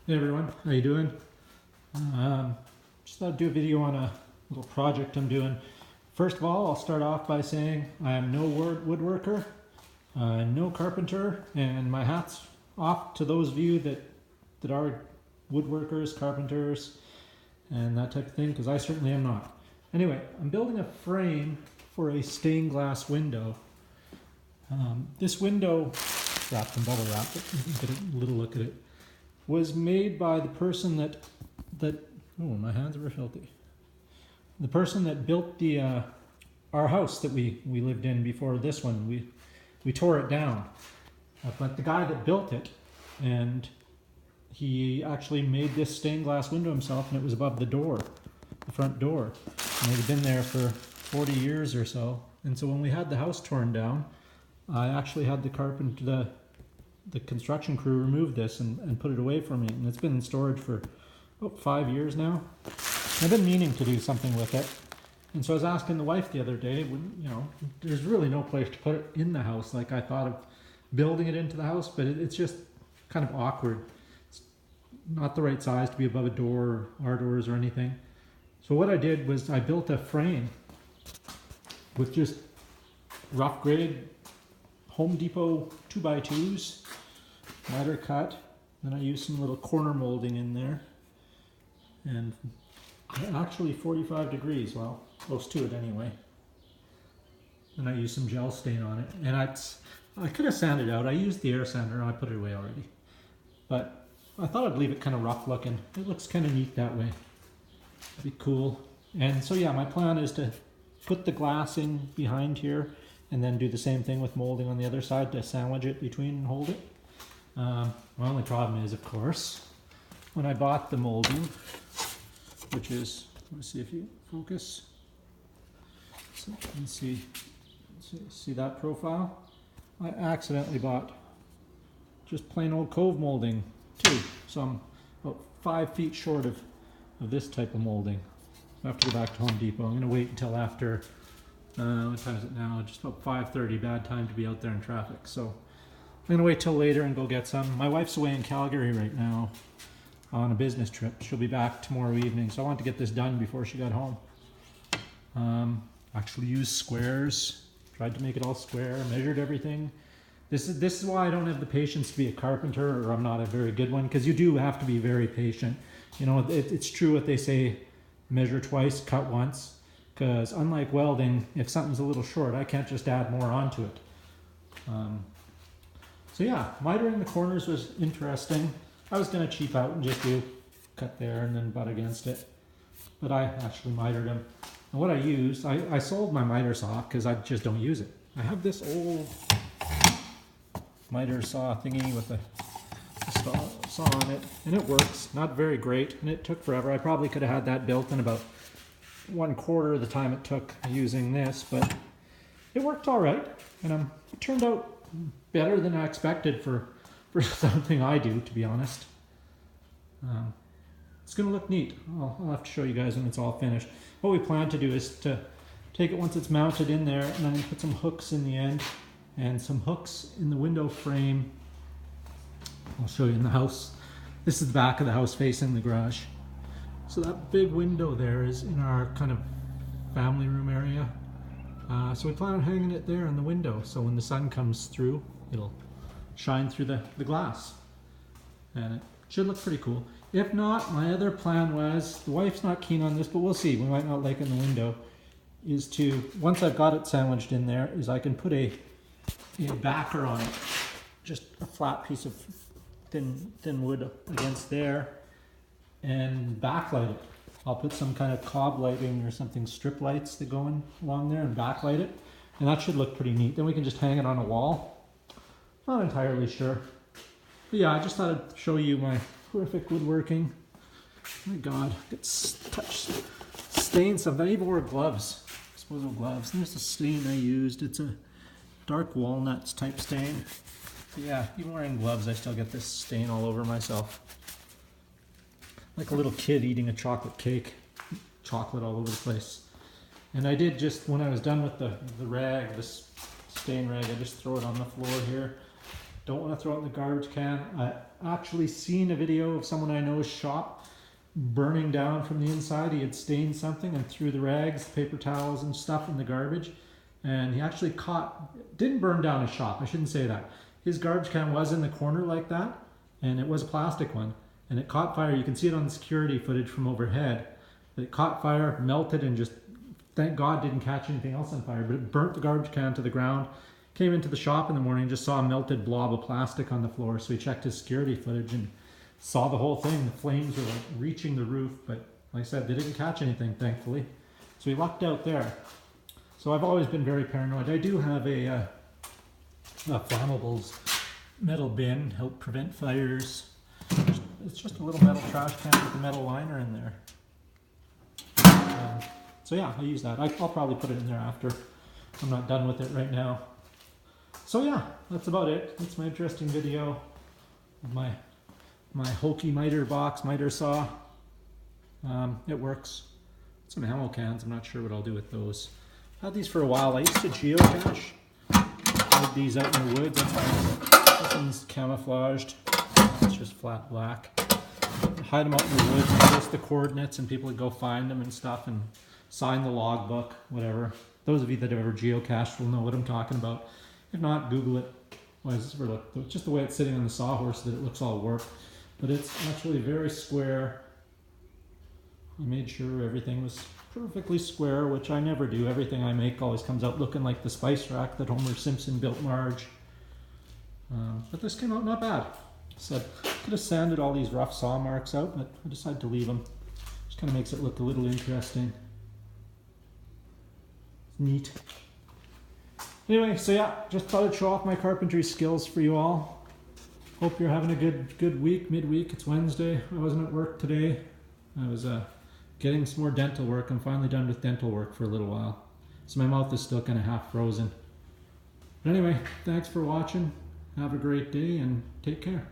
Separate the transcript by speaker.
Speaker 1: Hey everyone, how you doing? Just thought I'd do a video on a little project I'm doing. First of all, I'll start off by saying I am no woodworker, no carpenter, and my hat's off to those of you that are woodworkers, carpenters, and that type of thing, because I certainly am not. Anyway, I'm building a frame for a stained glass window. This window, wrapped in bubble wrap, but you can get a little look at it, was made by the person that oh, my hands were filthy. The person that built the our house that we lived in before this one. We tore it down, but the guy that built it, and he actually made this stained glass window himself, and it was above the door, the front door, and it had been there for 40 years or so. And so when we had the house torn down, I actually had the construction crew removed this and put it away for me, and it's been in storage for about 5 years now. I've been meaning to do something with it, and so I was asking the wife the other day, there's really no place to put it in the house. Like, I thought of building it into the house, but it's just kind of awkward. It's not the right size to be above a door or our doors or anything. So what I did was I built a frame with just rough grade Home Depot 2x2s, miter cut. Then I used some little corner molding in there, and actually 45 degrees, well, close to it anyway. And I used some gel stain on it, and I could have sanded it out. I used the air sander and I put it away already, but I thought I'd leave it kind of rough looking. It looks kind of neat that way. It'd be cool. And so yeah, my plan is to put the glass in behind here, and then do the same thing with molding on the other side to sandwich it between and hold it. My only problem is, of course, when I bought the molding, which is, let's see if you focus. So you can see that profile. I accidentally bought just plain old cove molding too. So I'm about 5 feet short of this type of molding. I have to go back to Home Depot. I'm going to wait until after what time is it now? Just about 5:30, bad time to be out there in traffic. So I'm going to wait till later and go get some. My wife's away in Calgary right now on a business trip. She'll be back tomorrow evening, so I want to get this done before she got home. Actually used squares, tried to make it all square, measured everything. This is why I don't have the patience to be a carpenter, or I'm not a very good one, because you do have to be very patient. You know, it's true what they say, measure twice, cut once. Because unlike welding, if something's a little short, I can't just add more onto it. So yeah, mitering the corners was interesting. I was going to cheap out and just do cut there and then butt against it, but I actually mitered them. And what I used, I sold my miter saw because I just don't use it. I have this old miter saw thingy with a saw on it, and it works. Not very great, and it took forever. I probably could have had that built in about 1/4 of the time it took using this, but it worked all right, and it turned out better than I expected for something I do, to be honest. It's going to look neat. I'll have to show you guys when it's all finished. What we plan to do is to take it once it's mounted in there, and then put some hooks in the end and some hooks in the window frame. I'll show you in the house. This is the back of the house facing the garage. So that big window there is in our kind of family room area. So we plan on hanging it there in the window, so when the sun comes through, it'll shine through the glass. And it should look pretty cool. If not, my other plan was, the wife's not keen on this, but we'll see, we might not like it in the window, is to, once I've got it sandwiched in there, is I can put a backer on it. Just a flat piece of thin wood against there, and backlight it. I'll put some kind of cob lighting or something, strip lights that go in along there, and backlight it, and that should look pretty neat. Then we can just hang it on a wall. Not entirely sure, but yeah, I just thought I'd show you my horrific woodworking. Oh my God, it's touched stain stuff. I even wore gloves, disposable gloves. And there's a stain I used. It's a dark walnuts type stain. But yeah, even wearing gloves, I still get this stain all over myself. Like a little kid eating a chocolate cake. Chocolate all over the place. And I did just, when I was done with the rag, this stain rag, I just throw it on the floor here. Don't want to throw it in the garbage can. I actually seen a video of someone I know's shop burning down from the inside. He had stained something and threw the rags, paper towels and stuff in the garbage. And he actually didn't burn down his shop, I shouldn't say that. His garbage can was in the corner like that, and it was a plastic one. And it caught fire. You can see it on the security footage from overhead. It caught fire, melted, and just, thank God, didn't catch anything else on fire. But it burnt the garbage can to the ground. Came into the shop in the morning, just saw a melted blob of plastic on the floor. So he checked his security footage and saw the whole thing. The flames were like reaching the roof, but like I said, they didn't catch anything, thankfully. So he lucked out there. So I've always been very paranoid. I do have a flammables metal bin, help prevent fires. It's just a little metal trash can with a metal liner in there. So yeah, I use that. I'll probably put it in there after. I'm not done with it right now. So yeah, that's about it. That's my interesting video of my hokey miter box, miter saw. It works. Some ammo cans, I'm not sure what I'll do with those. I've had these for a while. I used to geocache. I had these out in the woods. This one's camouflaged. It's just flat black. Hide them out in the woods, post the coordinates, and people would go find them and stuff and sign the logbook, whatever. Those of you that have ever geocached will know what I'm talking about. If not, Google it. Why does this look? It's just the way it's sitting on the sawhorse that it looks all warped. But it's actually very square. I made sure everything was perfectly square, which I never do. Everything I make always comes out looking like the spice rack that Homer Simpson built Marge. But this came out not bad. So I could have sanded all these rough saw marks out, but I decided to leave them. Just kind of makes it look a little interesting. Neat. Anyway, so yeah, just thought I'd show off my carpentry skills for you all. Hope you're having a good week, midweek. It's Wednesday. I wasn't at work today. I was getting some more dental work. I'm finally done with dental work for a little while. So my mouth is still kind of half frozen. But anyway, thanks for watching. Have a great day and take care.